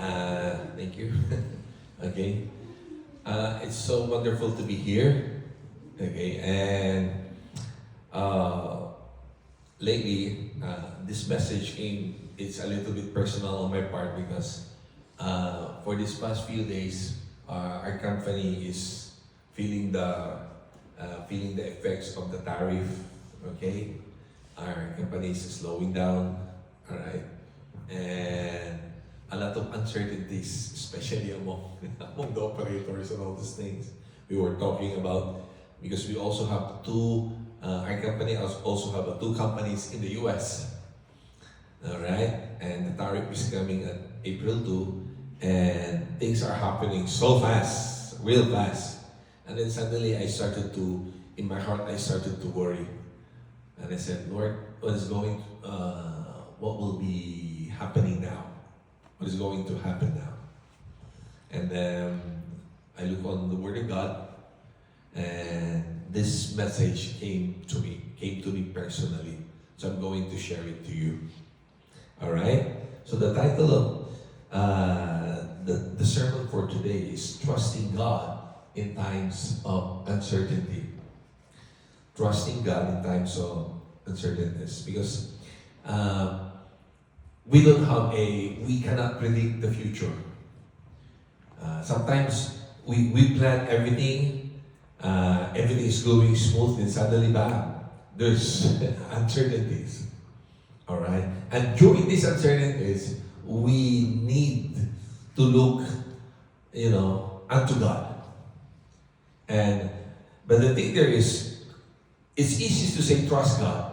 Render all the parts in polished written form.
Thank you. Okay. It's so wonderful to be here. Okay. And lately, this message came, it's a little bit personal on my part because for these past few days, our company is feeling the effects of the tariff. Okay. Our company is slowing down. All right. And a lot of uncertainties, especially among the operators and all these things we were talking about, because we also have our company also have two companies in the US. All right, and the tariff is coming at April 2, and things are happening so fast, real fast. And then suddenly in my heart, I started to worry. And I said, Lord, what will be happening now? What is going to happen now? And then I look on the Word of God, and this message came to me personally. So I'm going to share it to you. All right? So the title of the sermon for today is Trusting God in Times of Uncertainty. Trusting God in times of uncertainties. Because we cannot predict the future. Sometimes we plan everything is going smooth, and suddenly there's uncertainties. All right? And during these uncertainties, we need to look, unto God. But the thing there is, it's easy to say trust God.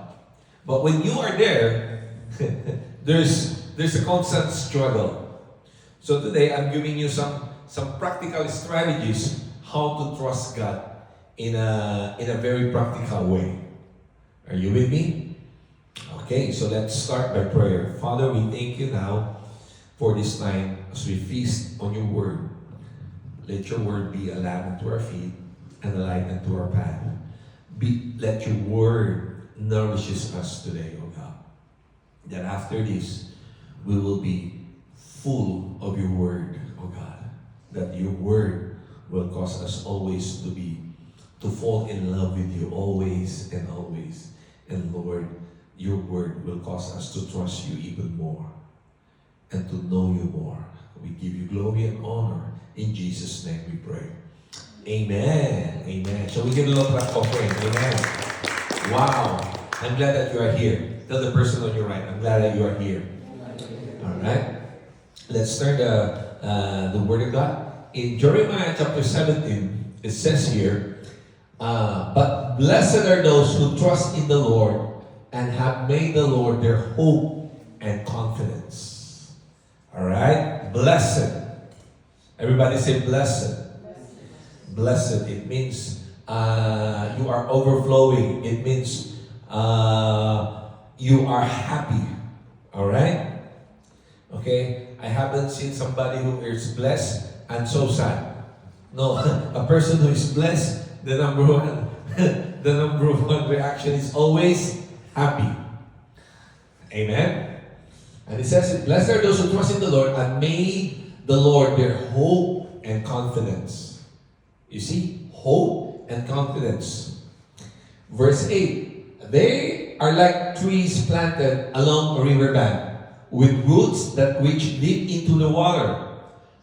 But when you are there, there's a constant struggle. So today, I'm giving you some practical strategies how to trust God in a very practical way. Are you with me? Okay, so let's start by prayer. Father, we thank you now for this time as we feast on your word. Let your word be a lamp unto our feet and a light unto our path. Let your word nourishes us today, O God. That after this, we will be full of your word, O God. That your word will cause us always to fall in love with you always and always. And Lord, your word will cause us to trust you even more and to know you more. We give you glory and honor. In Jesus' name we pray. Amen. Amen. Shall we give a little clap offering? Amen. Wow. I'm glad that you are here. Tell the person on your right, I'm glad that you are here. All right. Let's turn the Word of God. In Jeremiah chapter 17, it says here, but blessed are those who trust in the Lord and have made the Lord their hope and confidence. All right? Blessed. Everybody say blessed. Blessed. It means you are overflowing. It means you are happy. All right? Okay? I haven't seen somebody who is blessed and so sad. No, a person who is blessed, the number one reaction is always happy. Amen? And it says, blessed are those who trust in the Lord and made the Lord their hope and confidence. You see? Hope and confidence. Verse 8, they are like trees planted along a riverbank with roots that reach deep into the water.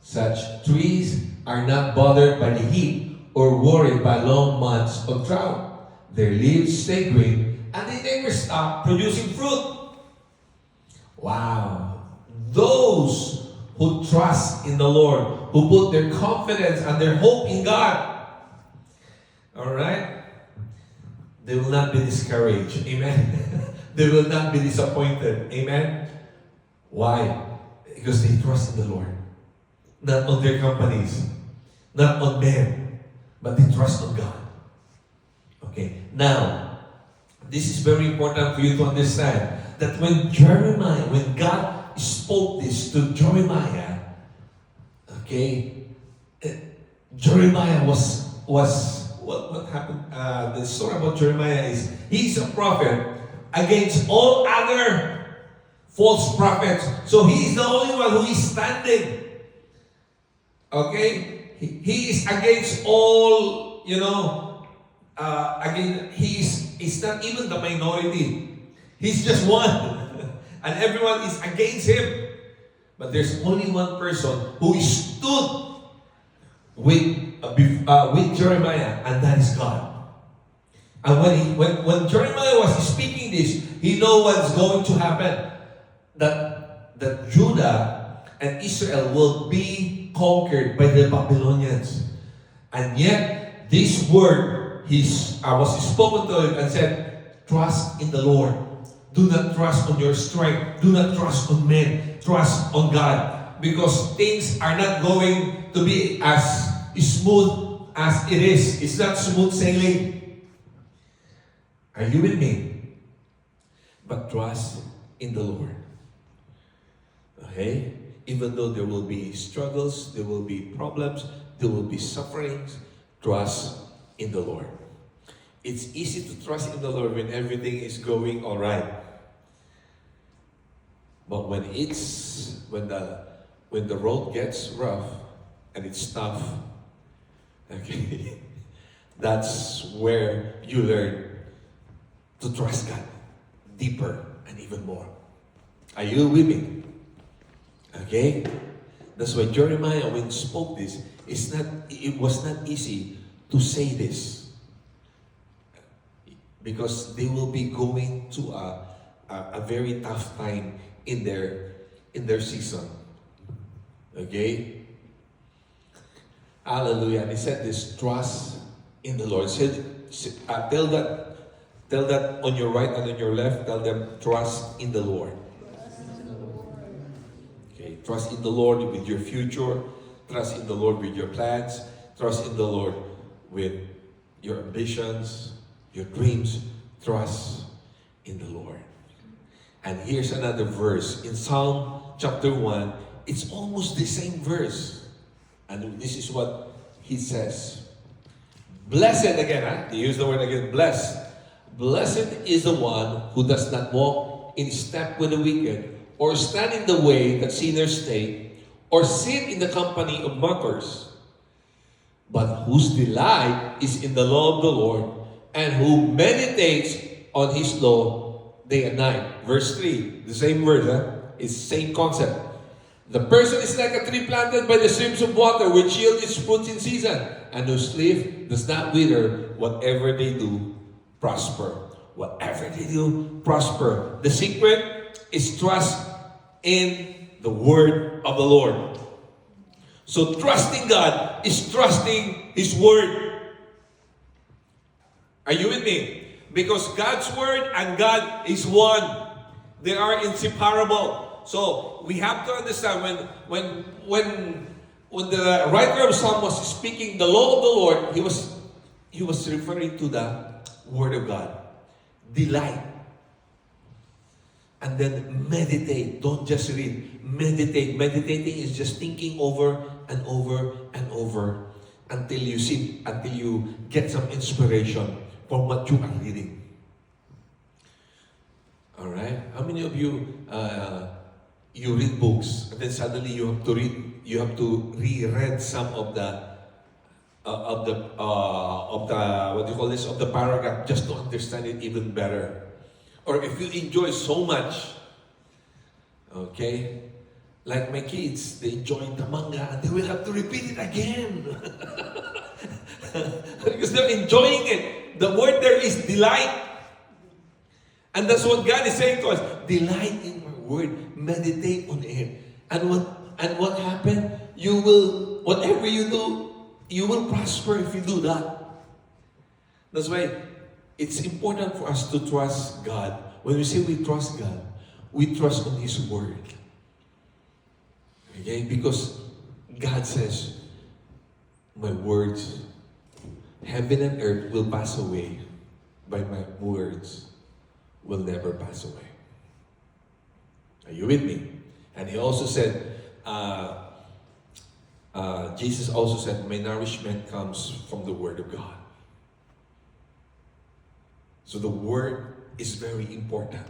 Such trees are not bothered by the heat or worried by long months of drought. Their leaves stay green and they never stop producing fruit. Wow. Those who trust in the Lord, who put their confidence and their hope in God, all right, they will not be discouraged. Amen. They will not be disappointed. Amen. Why? Because they trust in the Lord. Not on their companies, not on men, but they trust on God. Okay. Now, this is very important for you to understand that when God spoke this to Jeremiah, okay, Jeremiah was what happened? The story about Jeremiah is he's a prophet against all other false prophets. So he is the only one who is standing Okay? He is against all, again, he's not even the minority. He's just one. And everyone is against him. But there's only one person who stood with Jeremiah, and that is God. And when Jeremiah was speaking this, he know what's going to happen. That Judah and Israel will be conquered by the Babylonians. And yet, this word was spoken to him and said, trust in the Lord. Do not trust on your strength. Do not trust on men. Trust on God. Because things are not going to be as smooth as it is. It's not smooth sailing. Are you with me? But trust in the Lord. Okay? Even though there will be struggles, there will be problems, there will be sufferings, trust in the Lord. It's easy to trust in the Lord when everything is going all right. But when the road gets rough and it's tough, okay, that's where you learn to trust God deeper and even more. Are you with me? Okay? That's why Jeremiah, when he spoke this, it was not easy to say this. Because they will be going to a very tough time in their season. Okay? Hallelujah. And he said this, trust in the Lord. Tell that on your right and on your left, tell them, trust in the Lord. Okay, trust in the Lord with your future. Trust in the Lord with your plans. Trust in the Lord with your ambitions, your dreams. Trust in the Lord. And here's another verse. In Psalm chapter 1, it's almost the same verse. And this is what he says. Blessed again, They use the word again, blessed. Blessed is the one who does not walk in step with the wicked, or stand in the way that sinners take, or sit in the company of mockers, but whose delight is in the law of the Lord, and who meditates on his law day and night. Verse 3, the same word, it's the same concept. The person is like a tree planted by the streams of water, which yield its fruits in season, and whose leaf does not wither. Whatever they do, prosper. Whatever they do, prosper. The secret is trust in the word of the Lord. So trusting God is trusting His word. Are you with me? Because God's word and God is one. They are inseparable. So we have to understand when the writer of Psalm was speaking the law of the Lord, he was referring to the word of God. Delight. And then meditate. Don't just read. Meditate. Meditating is just thinking over and over and over until you get some inspiration from what you are reading. All right? How many of you you read books and then suddenly you have to reread some of the what do you call this, of the paragraph just to understand it even better? Or if you enjoy so much, okay, like my kids, they enjoy the manga and they will have to repeat it again because they're enjoying it. The word there is delight. And that's what God is saying to us. Delight in my word. Meditate on it. And what happened? You will, whatever you do, you will prosper if you do that. That's why it's important for us to trust God. When we say we trust God, we trust on His word. Okay? Because God says, my words, heaven and earth will pass away, but my words will never pass away. Are you with me? And He also said, Jesus also said, my nourishment comes from the Word of God. So the Word is very important.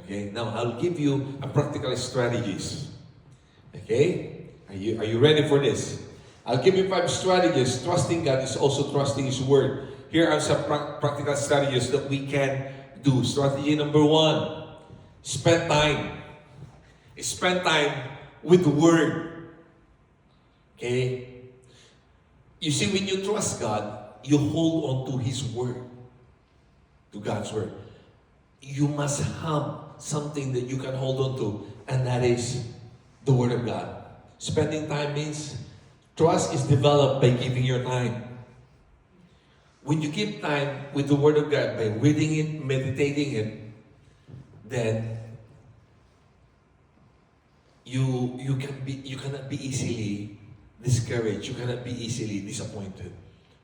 Okay? Now, I'll give you a practical strategies. Okay? Are you ready for this? I'll give you 5 strategies. Trusting God is also trusting His Word. Here are some practical strategies that we can do. Strategy number 1, spend time. Spend time with the Word. Okay? You see, when you trust God, you hold on to His Word. To God's Word. You must have something that you can hold on to, and that is the Word of God. Spending time means trust is developed by giving your time. When you give time with the Word of God, by reading it, meditating it, then you cannot be easily discouraged. You cannot be easily disappointed.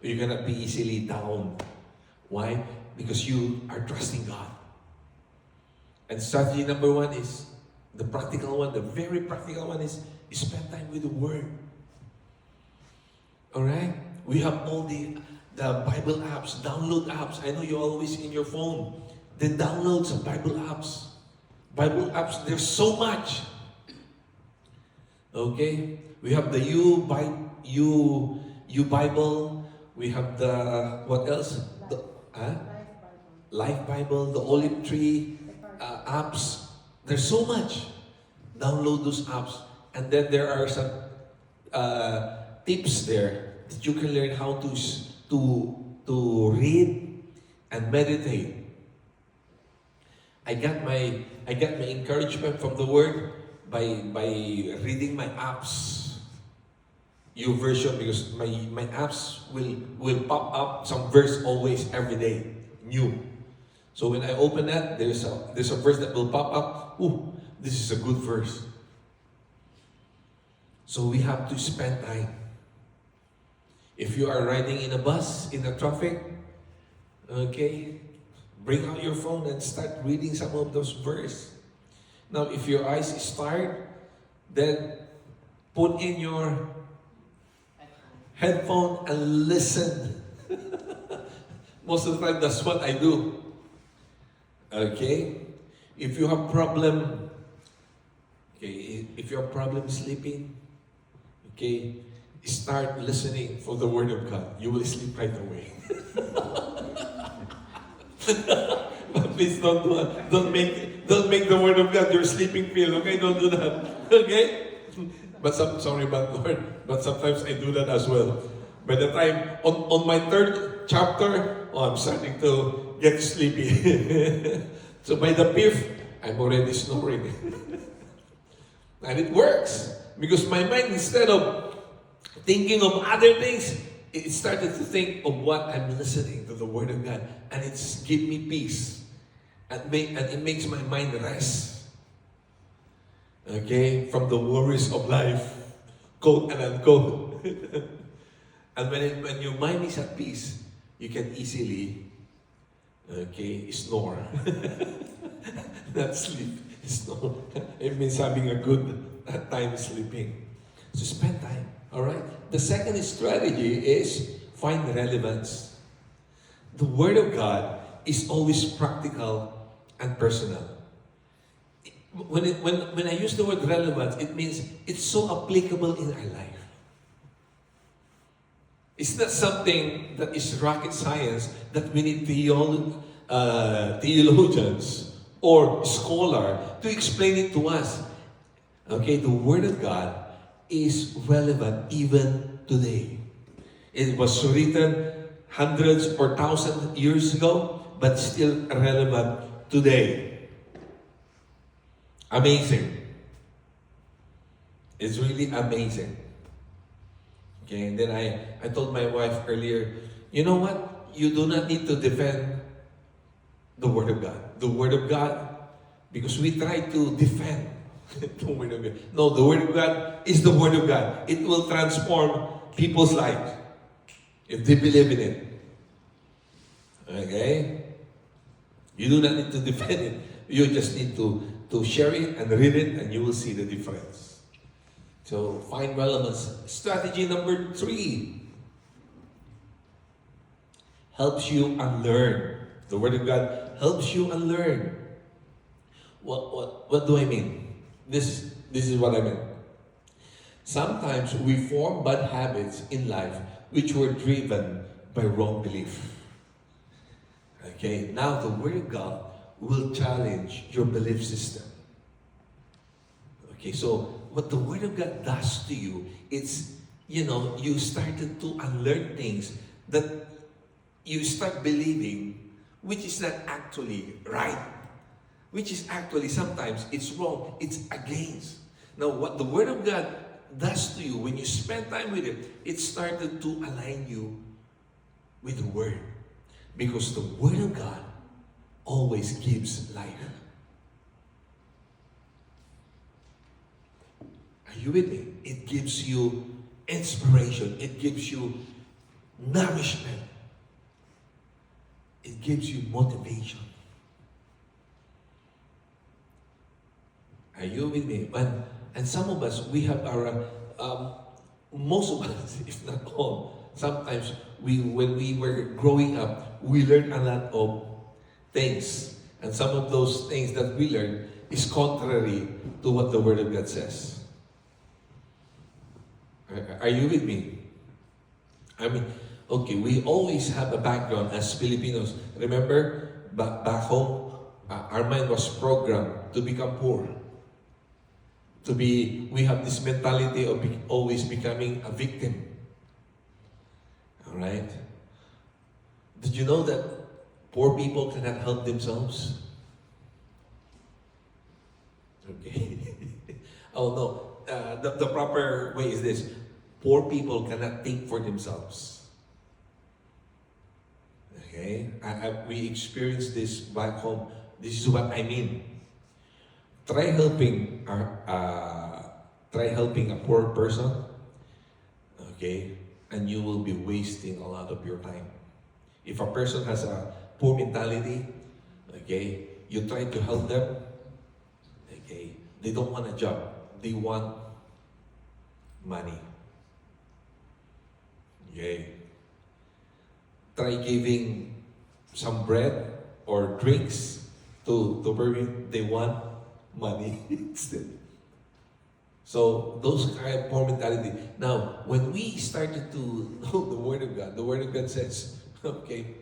You cannot be easily down. Why? Because you are trusting God. And strategy number 1 is the practical one. The very practical one is spend time with the Word. All right? We have all the Bible apps, download apps. I know you're always in your phone. Then download some Bible apps. Bible apps, there's so much. Okay? We have the U Bible. We have the, what else? Life Bible, the Olive Tree apps. There's so much. Download those apps. And then there are some tips there that you can learn how to read and meditate. I got my encouragement from the Word by reading my apps. YouVersion, because my apps will pop up some verse always every day, new. So when I open that, there's a verse that will pop up. Ooh, this is a good verse. So we have to spend time. If you are riding in a bus, in the traffic, okay, bring out your phone and start reading some of those verses. Now, if your eyes is tired, then put in your headphone and listen. Most of the time, that's what I do. Okay? If you have problem, okay, if you have problem sleeping, okay, start listening for the Word of God. You will sleep right away. But please don't do that. Don't make the Word of God your sleeping pill. Okay, don't do that. Okay? But sorry, but Lord, but sometimes I do that as well. By the time on my 3rd chapter, I'm starting to get sleepy. So by the 5th, I'm already snoring. And it works because my mind, instead of thinking of other things, it started to think of what I'm listening to the Word of God, and it's give me peace, and it makes my mind rest. Okay, from the worries of life, quote and unquote. And when your mind is at peace, you can easily, okay, snore. Not sleep, snore. It means having a good time sleeping. So spend time, all right? The second strategy is find relevance. The Word of God is always practical and personal. When I use the word relevance, it means it's so applicable in our life. It's not something that is rocket science that we need theologians or scholar to explain it to us. Okay, the Word of God is relevant even today. It was written hundreds or thousands years ago, but still relevant today. Amazing. It's really amazing. Okay, and then I told my wife earlier, you know what? You do not need to defend the Word of God. The Word of God, because we try to defend the Word of God. No, the Word of God is the Word of God. It will transform people's lives if they believe in it. Okay? You do not need to defend it. You just need to share it and read it, and you will see the difference. So, find relevance. Strategy number 3 helps you unlearn. The Word of God helps you unlearn. What do I mean? This is what I mean. Sometimes we form bad habits in life which were driven by wrong belief. Okay, now the Word of God will challenge your belief system. Okay, so what the Word of God does to you, it's, you started to unlearn things that you start believing, which is not actually right. Which is actually, sometimes it's wrong, it's against. Now, what the Word of God does to you, when you spend time with it, it started to align you with the Word. Because the Word of God always gives life. Are you with me? It gives you inspiration. It gives you nourishment. It gives you motivation. Are you with me? And some of us, we have our, most of us, if not all, sometimes when we were growing up, we learned a lot of things. And some of those things that we learned is contrary to what the Word of God says. Are you with me? I mean, okay, we always have a background as Filipinos. Remember, back home, our mind was programmed to become poor. We have this mentality of always becoming a victim. Alright? Did you know that poor people cannot help themselves? Okay. Oh no. The proper way is this. Poor people cannot think for themselves. Okay? We experienced this back home. This is what I mean. Try helping a poor person, okay, and you will be wasting a lot of your time. If a person has a poor mentality, okay, you try to help them, okay, they don't want a job, they want money. Okay. Try giving some bread or drinks to person, they want money instead. So those kind of poor mentality. Now, when we started to know the Word of God, the Word of God says, okay,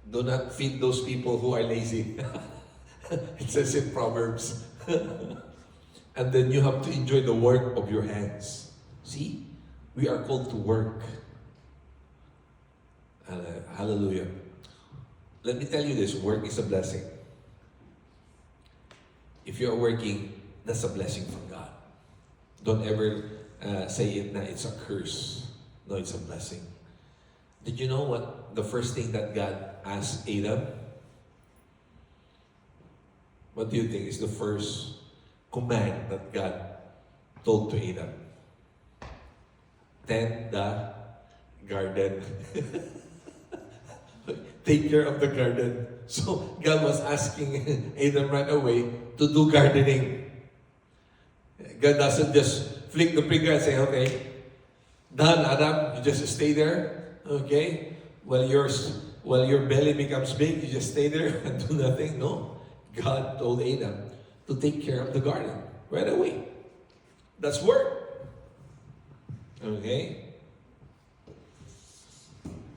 do not feed those people who are lazy. It says in Proverbs. And then you have to enjoy the work of your hands. See, we are called to work. Hallelujah. Let me tell you this, work is a blessing. If you're working, that's a blessing from God. Don't ever say it's a curse. No, it's a blessing. Did you know what the first thing that God asked Adam? What do you think is the first command that God told to Adam? Tend the garden. Take care of the garden. So God was asking Adam right away to do gardening. God doesn't just flick the finger and say, okay, done, Adam, you just stay there, okay? While your belly becomes big, you just stay there and do nothing. No. God told Adam to take care of the garden right away. That's work. Okay?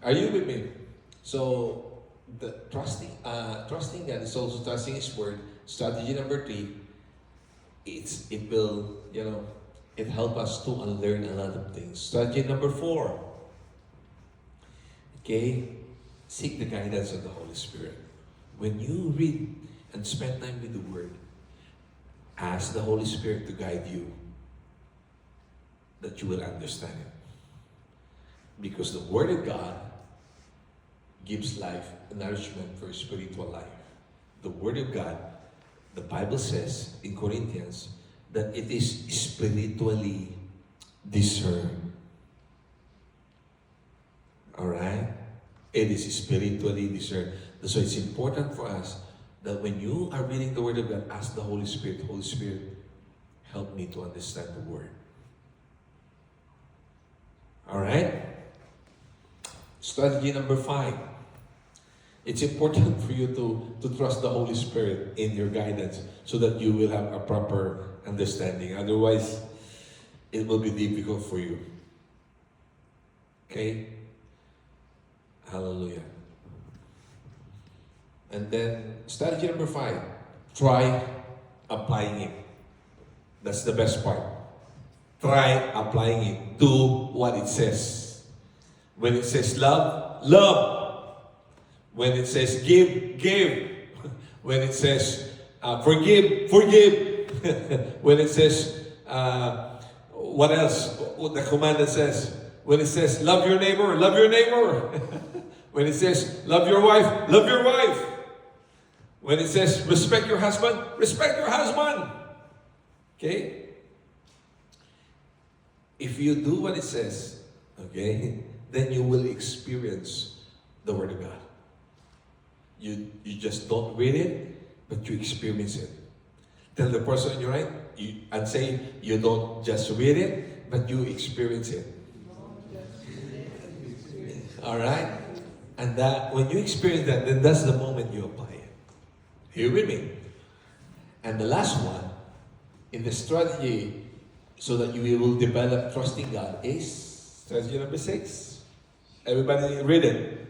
Are you with me? So, the trusting God is also trusting His Word. Strategy number 3, it will, it help us to unlearn a lot of things. Strategy number 4, okay, seek the guidance of the Holy Spirit. When you read and spend time with the Word, ask the Holy Spirit to guide you, that you will understand it. Because the Word of God gives life, nourishment for spiritual life. The Word of God, the Bible says in Corinthians, that it is spiritually discerned. Alright? It is spiritually discerned. So it's important for us that when you are reading the Word of God, ask the Holy Spirit, Holy Spirit, help me to understand the Word. Alright? Strategy number 5. It's important for you to trust the Holy Spirit in your guidance so that you will have a proper understanding. Otherwise, it will be difficult for you. Okay? Hallelujah. And then, strategy number 5, try applying it. That's the best part. Try applying it. Do what it says. When it says love, love. When it says give, give. When it says forgive, forgive. When it says, what else? The command that says, when it says love your neighbor, love your neighbor. When it says love your wife, love your wife. When it says respect your husband, respect your husband. Okay? If you do what it says, okay, then you will experience the Word of God. You just don't read it, but you experience it. Tell the person on your right, and say, you don't just read it, but you experience it. All right? And that when you experience that, then that's the moment you apply it. Are you with me? And the last one, in the strategy, so that you will develop trusting God, is strategy number 6. Everybody read it?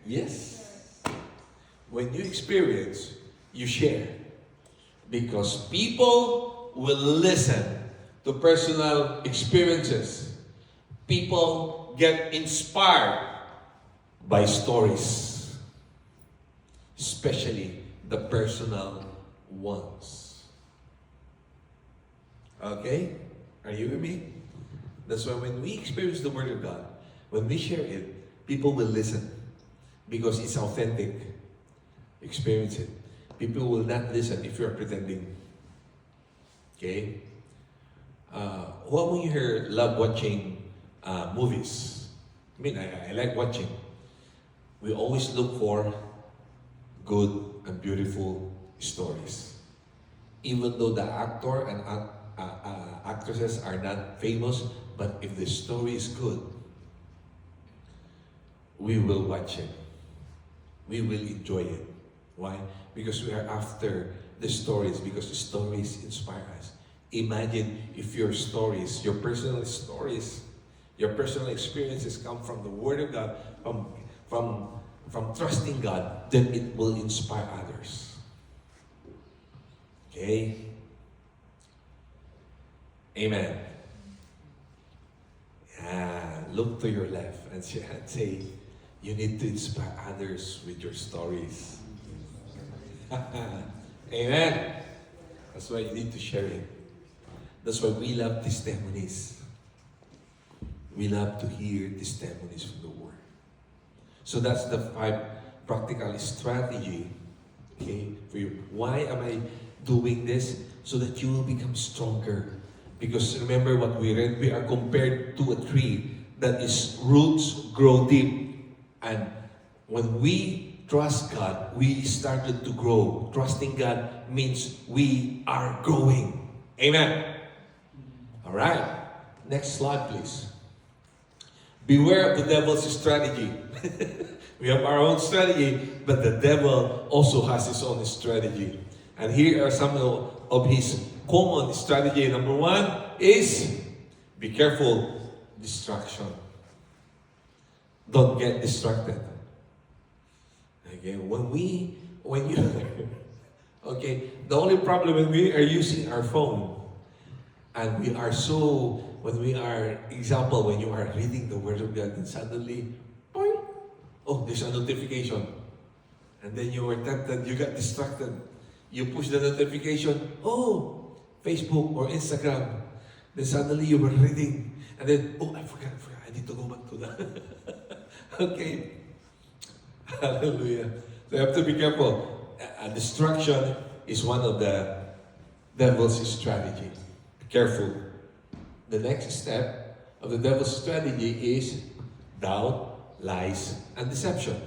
Yes. When you experience, you share. Because people will listen to personal experiences. People get inspired by stories, especially the personal ones. Okay? Are you with me? That's why when we experience the Word of God, when we share it, people will listen because it's authentic. Experience it. People will not listen if you're pretending. Okay? Who among you here love watching movies? I mean, I like watching. We always look for good and beautiful stories. Even though the actor and actresses are not famous, but if the story is good, we will watch it. We will enjoy it. Why? Because we are after the stories, because the stories inspire us. Imagine if your stories, your personal stories, your personal experiences come from the Word of God, from trusting God, then it will inspire others. Okay? Amen. Yeah, look to your left and say, you need to inspire others with your stories. Amen. That's why you need to share it. That's why we love testimonies. We love to hear testimonies from the Word. So that's the 5 practical strategy, okay, for you. Why am I doing this? So that you will become stronger. Because remember what we read, we are compared to a tree that its roots grow deep. And when we trust God, we started to grow. Trusting God means we are growing. Amen. All right. Next slide, please. Beware of the devil's strategy. We have our own strategy, but the devil also has his own strategy. And here are some of his common strategy. Number 1 is be careful, distraction. Don't get distracted. Okay, okay, the only problem when we are using our phone, and we are so, when we are, example, when you are reading the Word of God, and suddenly, boing, oh, there's a notification. And then you were tempted, you got distracted. You push the notification, oh, Facebook or Instagram. Then suddenly you were reading. And then, oh, I forgot, I need to go back to that. Okay. Hallelujah. So you have to be careful. A distraction is one of the devil's strategy. Be careful. The next step of the devil's strategy is doubt, lies, and deception.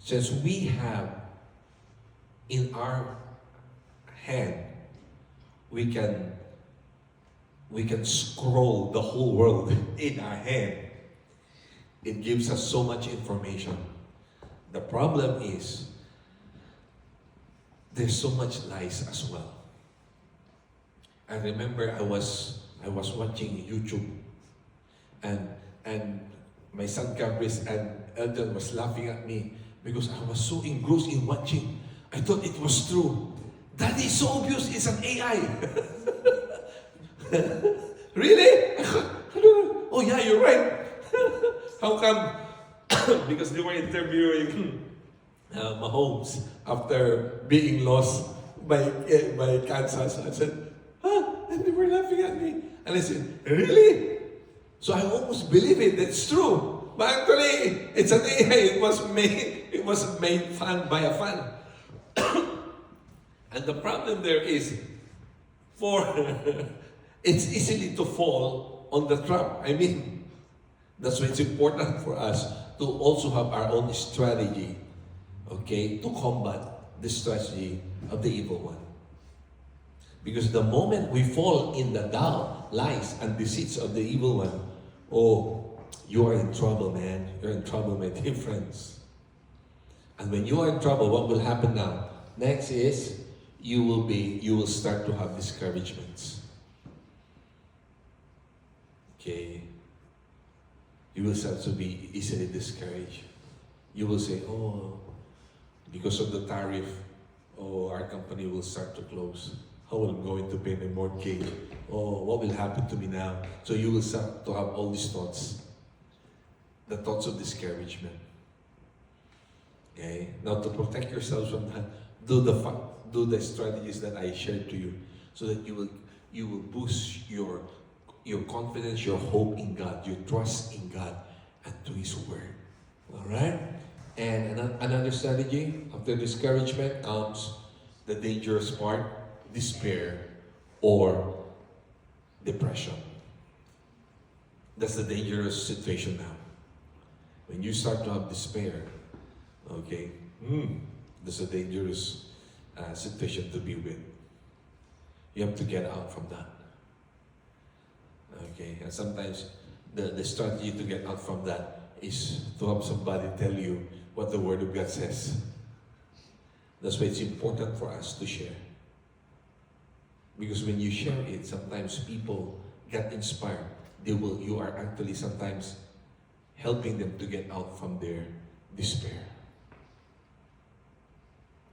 Since we have in our hand, we can scroll the whole world in our hand. It gives us so much information. The problem is, there's so much lies as well. I remember I was watching YouTube, and my son Cabris and Eldon was laughing at me because I was so engrossed in watching. I thought it was true. Daddy is so obvious it's an AI. Really? I don't know. Oh yeah, you're right. How come? Because they were interviewing Mahomes after being lost by Kansas. I said, and they were laughing at me. And I said, really? So I almost believe it. That's true. But actually, it's an AI. It was made fun by a fan. And the problem there is, it's easily to fall on the trap. I mean, that's why it's important for us to also have our own strategy, okay, to combat the strategy of the evil one. Because the moment we fall in the lies and deceits of the evil one, oh, you are in trouble, man. You're in trouble, my dear friends. And when you are in trouble, what will happen now? Next is, you will start to have discouragements. Okay? You will start to be easily discouraged. You will say, oh, because of the tariff, oh, our company will start to close. How am I going to pay my mortgage? Oh, what will happen to me now? So you will start to have all these thoughts. The thoughts of discouragement. Okay? Now to protect yourselves from that, do the strategies that I shared to you, so that you will boost your confidence, your hope in God, your trust in God, and to His Word. All right? And another strategy after discouragement comes the dangerous part: despair or depression. That's the dangerous situation now. When you start to have despair, okay, that's a dangerous situation to be with. You have to get out from that. Okay, and sometimes the strategy to get out from that is to have somebody tell you what the Word of God says. That's why it's important for us to share. Because when you share it, sometimes people get inspired. You are actually sometimes helping them to get out from their despair.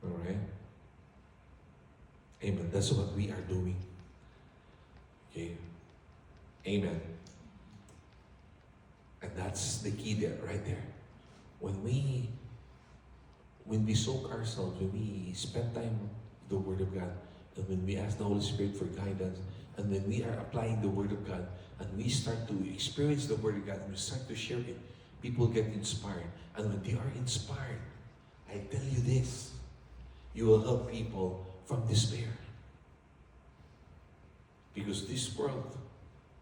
Alright? Amen. That's what we are doing. Okay? Amen. And that's the key there, right there. When we soak ourselves, when we spend time with the Word of God, and when we ask the Holy Spirit for guidance, and when we are applying the Word of God, and we start to experience the Word of God, and we start to share it, people get inspired. And when they are inspired, I tell you this, you will help people from despair. Because this world,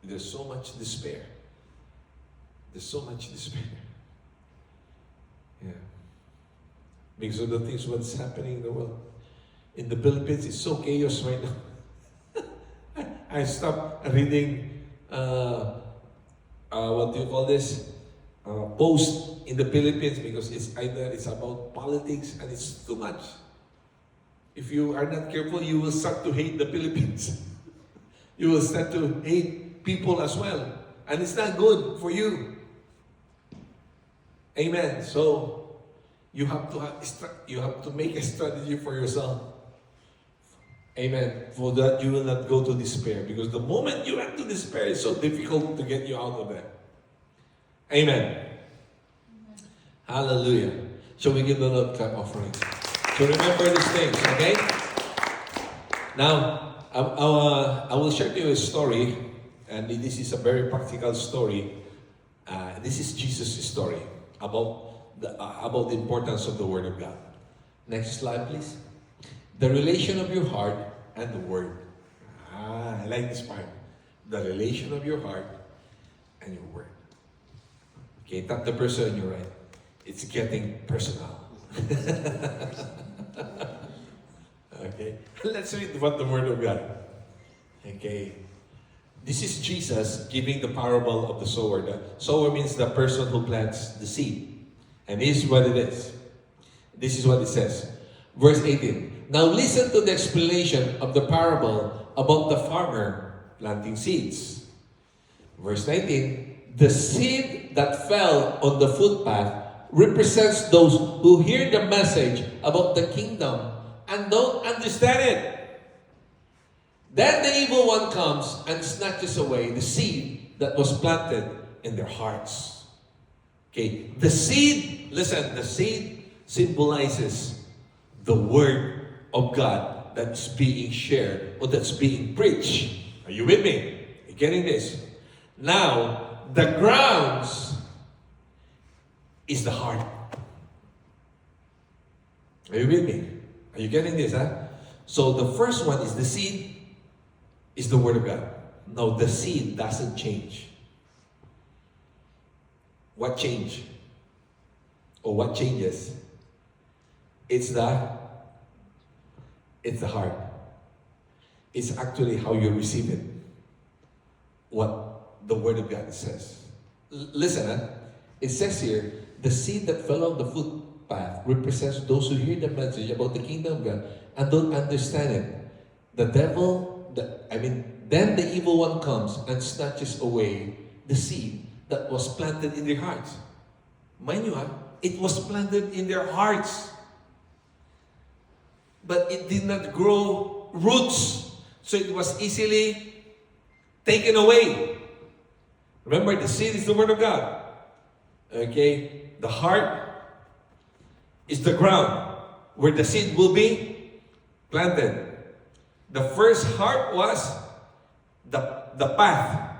there's so much despair. There's so much despair. Yeah. Because of the things what's happening in the world. In the Philippines, it's so chaos right now. I stopped reading, what do you call this? Post in the Philippines, because it's about politics and it's too much. If you are not careful, you will start to hate the Philippines. You will start to hate people as well. And it's not good for you. Amen. So, you have to make a strategy for yourself. Amen. For that you will not go to despair. Because the moment you went to despair, it's so difficult to get you out of there. Amen. Hallelujah. Shall we give the Lord clap offering? So remember these things, okay? Now, I will share to you a story, and this is a very practical story. This is Jesus' story about the importance of the Word of God. Next slide, please. The relation of your heart and the Word. I like this part. The relation of your heart and your Word. Okay, tap the person on your right. It's getting personal. Okay, let's read what the Word of God. Okay, this is Jesus giving the parable of the sower. The sower means the person who plants the seed. And this is what it is. This is what it says. Verse 18. Now listen to the explanation of the parable about the farmer planting seeds. Verse 19, the seed that fell on the footpath represents those who hear the message about the kingdom and don't understand it. Then the evil one comes and snatches away the seed that was planted in their hearts. Okay, the seed, listen, the seed symbolizes the word of God that's being shared or that's being preached. Are you with me? Are you getting this? Now, the grounds is the heart. Are you with me? Are you getting this, huh? So the first one is the seed, is the word of God. Now, the seed doesn't change. What changed? Or what changes? It's the heart. It's actually how you receive it. What the Word of God says. Listen, it says here, the seed that fell on the footpath represents those who hear the message about the kingdom of God and don't understand it. Then the evil one comes and snatches away the seed that was planted in their hearts. Mind you, it was planted in their hearts. But it did not grow roots. So it was easily taken away. Remember, the seed is the Word of God. Okay? The heart is the ground where the seed will be planted. The first heart was the path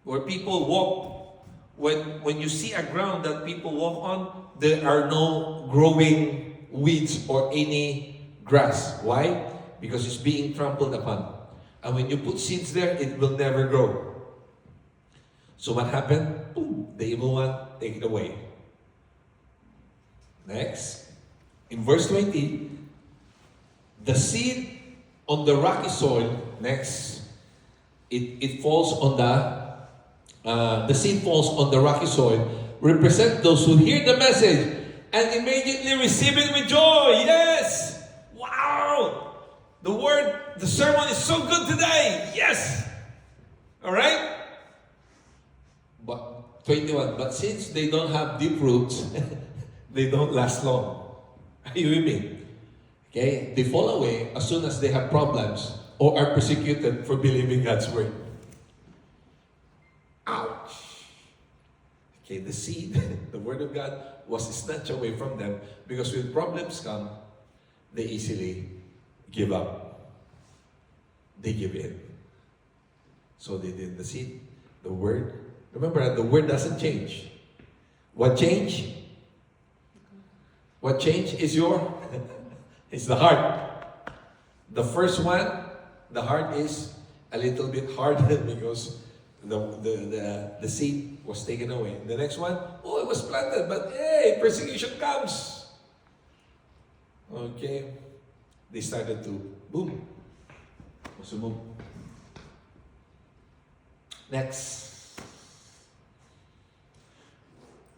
where people walk. When you see a ground that people walk on, there are no growing weeds or any grass. Why? Because it's being trampled upon. And when you put seeds there, it will never grow. So what happened? Boom, the evil one, take it away. Next, in verse 20, the seed on the rocky soil, next, it falls on the seed falls on the rocky soil, represent those who hear the message and immediately receive it with joy. Yes! Wow! The sermon is so good today. Yes! Alright? But 21, but since they don't have deep roots, they don't last long. Are you with me? Okay? They fall away as soon as they have problems or are persecuted for believing God's word. Ouch! Okay, the seed, the word of God was snatched away from them because when problems come, they easily give up. They give in. So they did the seed, the word. Remember, the word doesn't change. What changed? What changed is it's the heart. The first one, the heart is a little bit hard because the seed was taken away. The next one, it was planted, but hey, persecution comes. Okay. They started to boom. So boom. Next.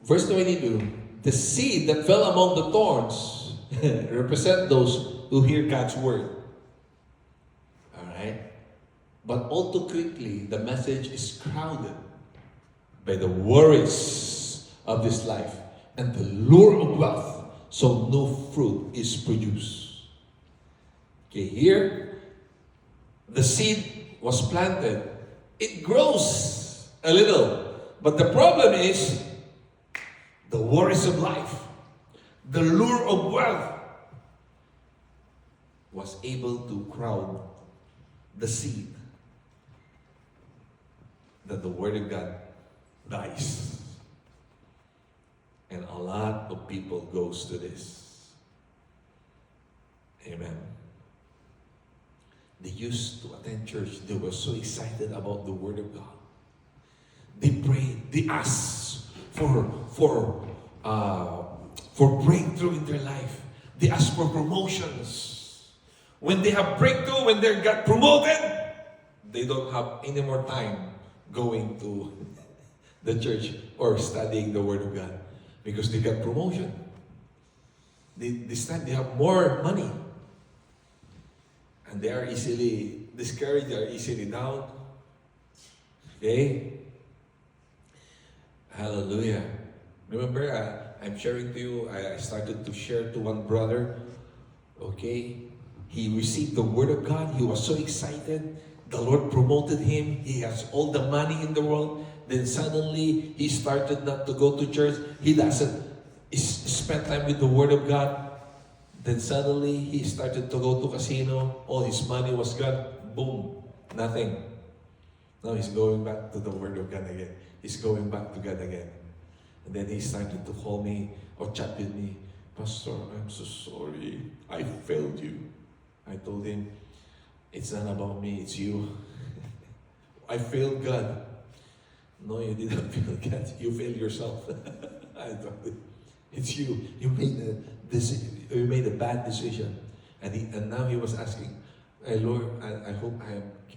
Verse 22. The seed that fell among the thorns represent those who hear God's word. Alright? But all too quickly, the message is crowded by the worries of this life and the lure of wealth, so no fruit is produced. Okay, here, the seed was planted. It grows a little. But the problem is the worries of life, the lure of wealth was able to crowd the seed that the Word of God dies. And a lot of people goes to this. Amen. They used to attend church. They were so excited about the Word of God. They prayed. They asked for breakthrough in their life. They asked for promotions. When they have breakthrough, when they got promoted, they don't have any more time going to the church or studying the Word of God because they got promotion. This time they have more money. And they are easily discouraged, are easily down. Okay? Hallelujah. Remember, I'm sharing to you, I started to share to one brother. Okay? He received the word of God. He was so excited. The Lord promoted him. He has all the money in the world. Then suddenly, he started not to go to church. He doesn't spend time with the word of God. Then suddenly, he started to go to casino. All his money was gone. Boom. Nothing. Now he's going back to the word of God again. He's going back to God again. And then he started to call me or chat with me. Pastor, I'm so sorry. I failed you. I told him, it's not about me, it's you. I failed God. No, you didn't fail God. You failed yourself. I told him, it's you. You made a bad decision. And now he was asking, hey, Lord, I hope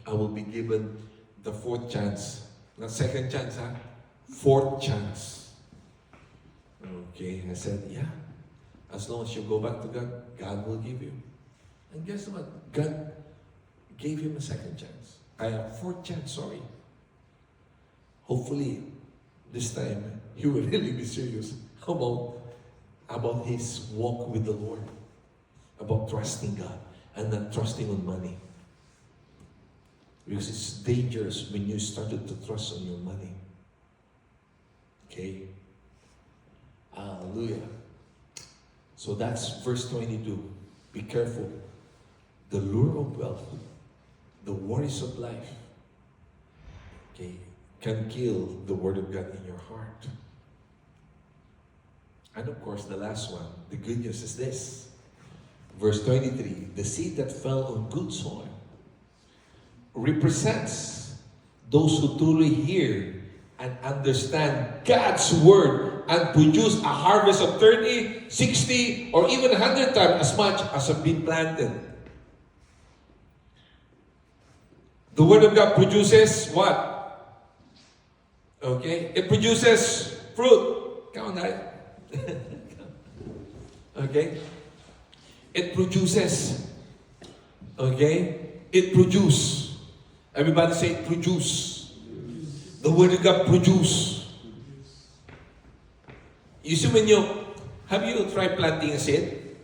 I will be given the fourth chance. Not second chance, huh? Fourth chance. Okay, I said, yeah. As long as you go back to God, God will give you. And guess what? God gave him a second chance. Fourth chance, sorry. Hopefully, this time, he will really be serious about his walk with the Lord. About trusting God and not trusting on money. Because it's dangerous when you started to trust on your money. Okay? Hallelujah. So that's verse 22. Be careful. The lure of wealth, the worries of life, okay, can kill the word of God in your heart. And of course, the last one, the good news is this. Verse 23, the seed that fell on good soil represents those who truly hear and understand God's word and produce a harvest of 30, 60, or even 100 times as much as have been planted. The word of God produces what? Okay? It produces fruit. Come on, guys. Okay? It produces. Okay? It produces. Everybody say produce. The word of God produce. You see have you tried planting a seed?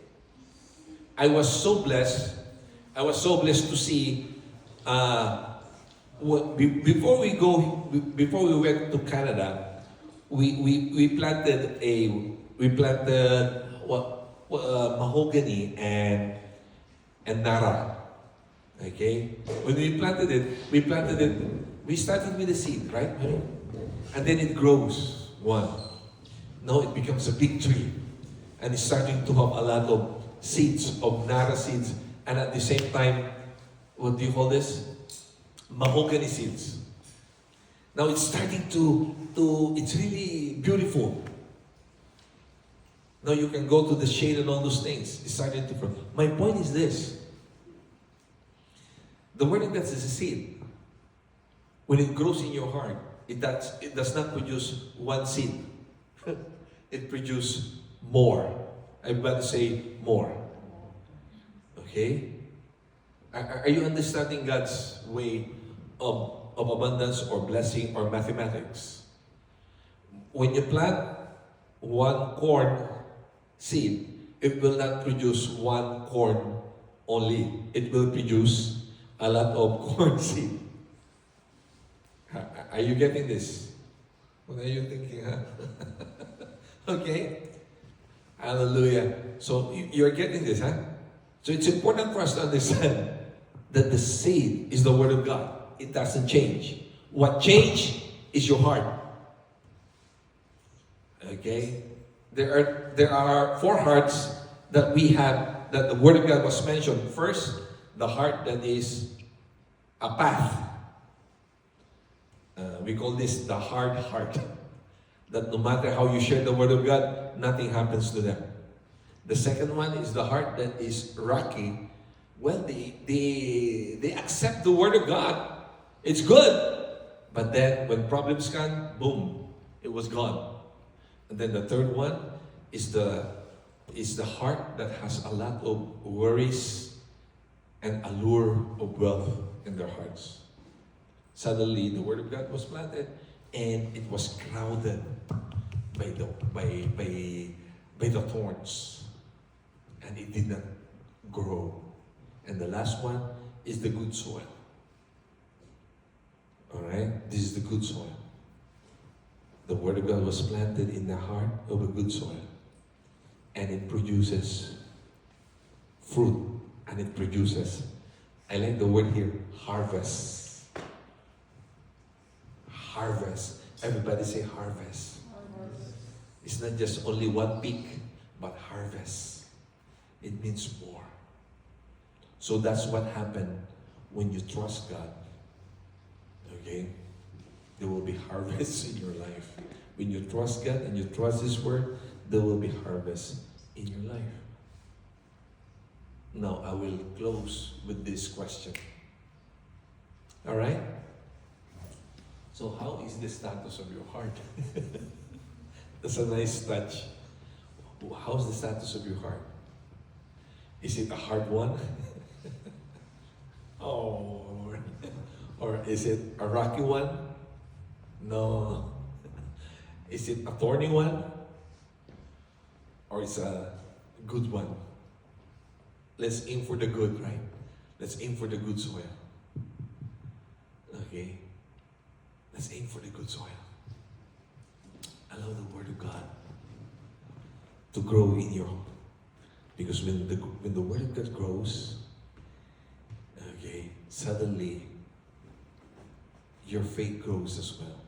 I was so blessed to see, before we went to Canada, we planted mahogany and Nara. Okay? When we planted it, we started with a seed, right? And then it grows, one. Now it becomes a big tree. And it's starting to have a lot of seeds, of Nara seeds. And at the same time, what do you call this? Mahogany seeds. Now it's starting it's really beautiful. Now you can go to the shade and all those things. It's starting to grow. My point is this. The word of God is a seed. When it grows in your heart, it does not produce one seed. It produces more. I'm about to say more. Okay? Are you understanding God's way of abundance or blessing or mathematics? When you plant one corn seed, it will not produce one corn only. It will produce a lot of corn seed. Are you getting this? What are you thinking, huh? Okay? Hallelujah. So you're getting this, huh? So it's important for us to understand that the seed is the word of God. It doesn't change. What changed is your heart. Okay? There are four hearts that we have, that the word of God was mentioned. First, the heart that is a path. We call this the hard heart. That no matter how you share the word of God, nothing happens to them. The second one is the heart that is rocky. Well, they accept the word of God. It's good. But then when problems come, boom, it was gone. And then the third one is the heart that has a lot of worries and allure of wealth. in their hearts. Suddenly, the Word of God was planted, and it was crowded by the thorns, and it did not grow. And the last one is the good soil. All right, this is the good soil. The Word of God was planted in the heart of a good soil, and it produces fruit, and it produces, I like the word here, harvest. Harvest. Everybody say harvest. It's not just only one peak, but harvest. It means more. So that's what happened when you trust God. Okay? There will be harvest in your life. When you trust God and you trust His Word, there will be harvest in your life. Now, I will close with this question. All right? So, how is the status of your heart? That's a nice touch. How's the status of your heart? Is it a hard one? Oh, Lord. Or is it a rocky one? No. Is it a thorny one? Or is it a good one? Let's aim for the good, right? Let's aim for the good soil. Okay? Let's aim for the good soil. Allow the Word of God to grow in your heart. Because when the Word of God grows, okay, suddenly your faith grows as well.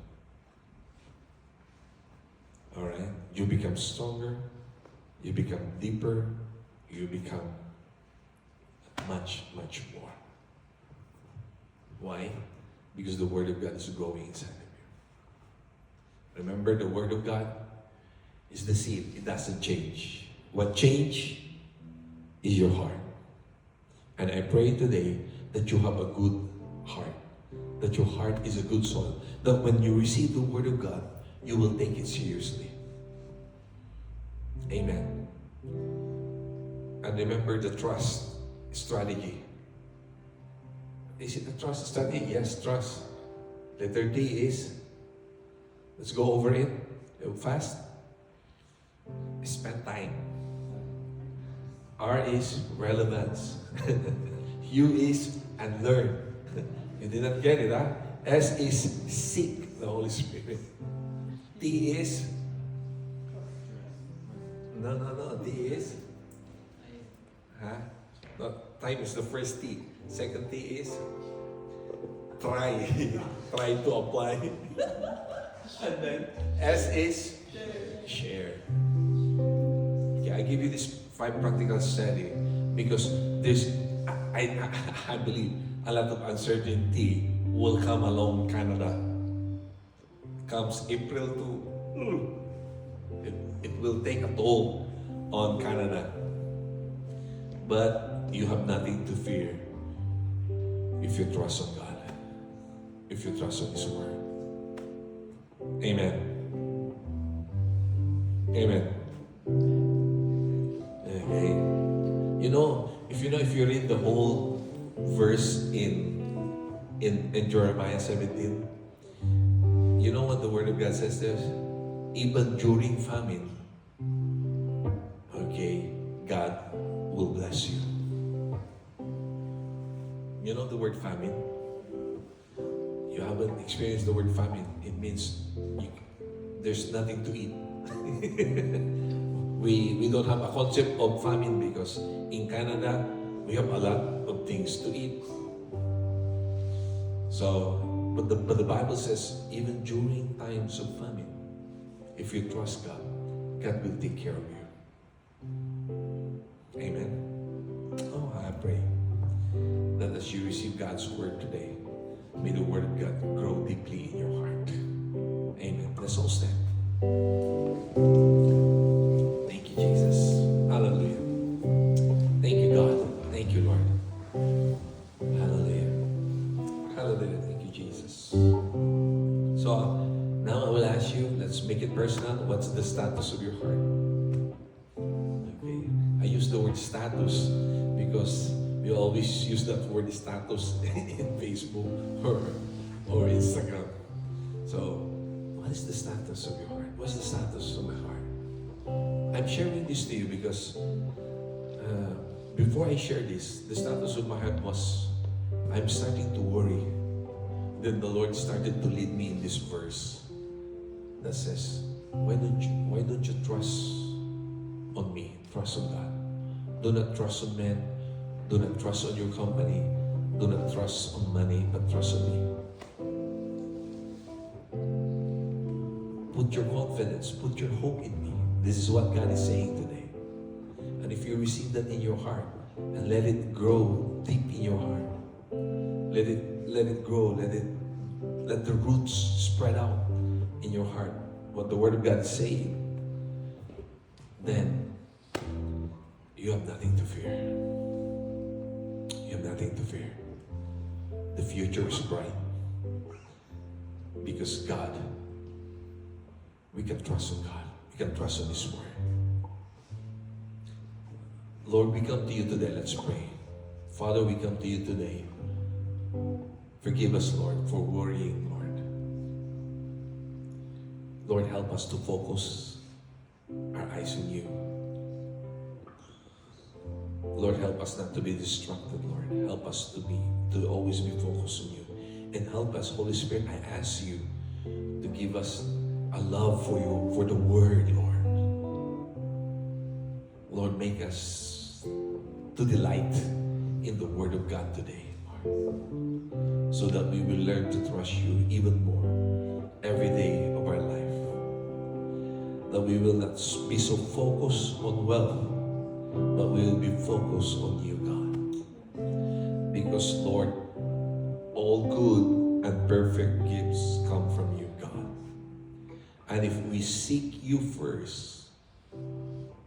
Alright? You become stronger, you become deeper, you become much, much more. Why? Because the Word of God is growing inside of you. Remember, the Word of God is the seed. It doesn't change. What changes is your heart. And I pray today that you have a good heart. That your heart is a good soil. That when you receive the Word of God, you will take it seriously. Amen. And remember the trust strategy. Is it a trust strategy? Yes, trust. Letter D is, let's go over it fast. Spend time. R is relevance. U is and learn. You did not get it, huh? S is seek the Holy Spirit. T is no. D is no, time is the first T. Second T is try. Try to apply. And then S is share. Okay, I give you this 5 practical study because there's I believe a lot of uncertainty will come along Canada. Comes April to it will take a toll on Canada. But you have nothing to fear if you trust on God. If you trust on His Word. Amen. Amen. Okay. If you read the whole verse in Jeremiah 17, you know what the Word of God says there? Even during famine, okay, God will bless you. You know the word famine? You haven't experienced the word famine. It means there's nothing to eat. We don't have a concept of famine because in Canada, we have a lot of things to eat. So, but the Bible says, even during times of famine, if you trust God, God will take care of you. Amen. Oh, I pray that as you receive God's Word today, may the Word of God grow deeply in your heart. Amen. Let's all stand. Thank you, Jesus. Hallelujah. Thank you, God. Thank you, Lord. Hallelujah. Hallelujah. Thank you, Jesus. So, now I will ask you, let's make it personal. What's the status of your heart? Okay. I use the word status because We always use that word status in Facebook or Instagram. So, what is the status of your heart? What's the status of my heart? I'm sharing this to you because before I share this, the status of my heart was, I'm starting to worry. Then the Lord started to lead me in this verse that says, why don't you trust on me? Trust on God. Do not trust on men. Do not trust on your company. Do not trust on money, but trust on me. Put your confidence, put your hope in me. This is what God is saying today. And if you receive that in your heart and let it grow deep in your heart, let it grow, let the roots spread out in your heart. What the Word of God is saying, then you have nothing to fear. You have nothing to fear. The future is bright because God, we can trust on God. We can trust on His Word. Lord, we come to you today. Let's pray. Father, we come to you today. Forgive us, Lord, for worrying, Lord. Lord, help us to focus our eyes on you. Lord, help us not to be distracted, Lord. Help us to always be focused on you. And help us, Holy Spirit, I ask you to give us a love for you, for the Word, Lord. Lord, make us to delight in the Word of God today, Lord, so that we will learn to trust you even more every day of our life. That we will not be so focused on wealth, but we will be focused on you, God. Because, Lord, all good and perfect gifts come from you, God. And if we seek you first,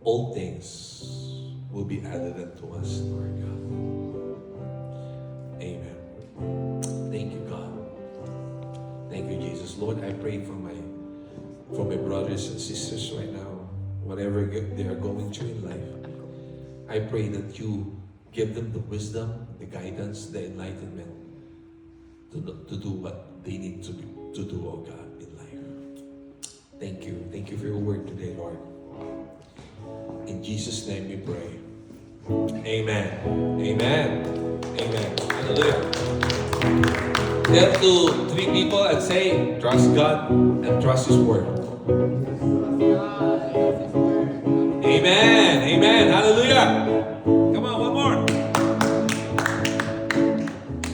all things will be added unto us, Lord God. Amen. Thank you, God. Thank you, Jesus. Lord, I pray for my brothers and sisters right now, whatever they are going through in life. I pray that you give them the wisdom, the guidance, the enlightenment to do what they need to do, oh God, in life. Thank you. Thank you for your word today, Lord. In Jesus' name we pray. Amen. Amen. Amen. Hallelujah. Tell to 3 people and say, trust God and trust His word. Amen. Amen. Hallelujah.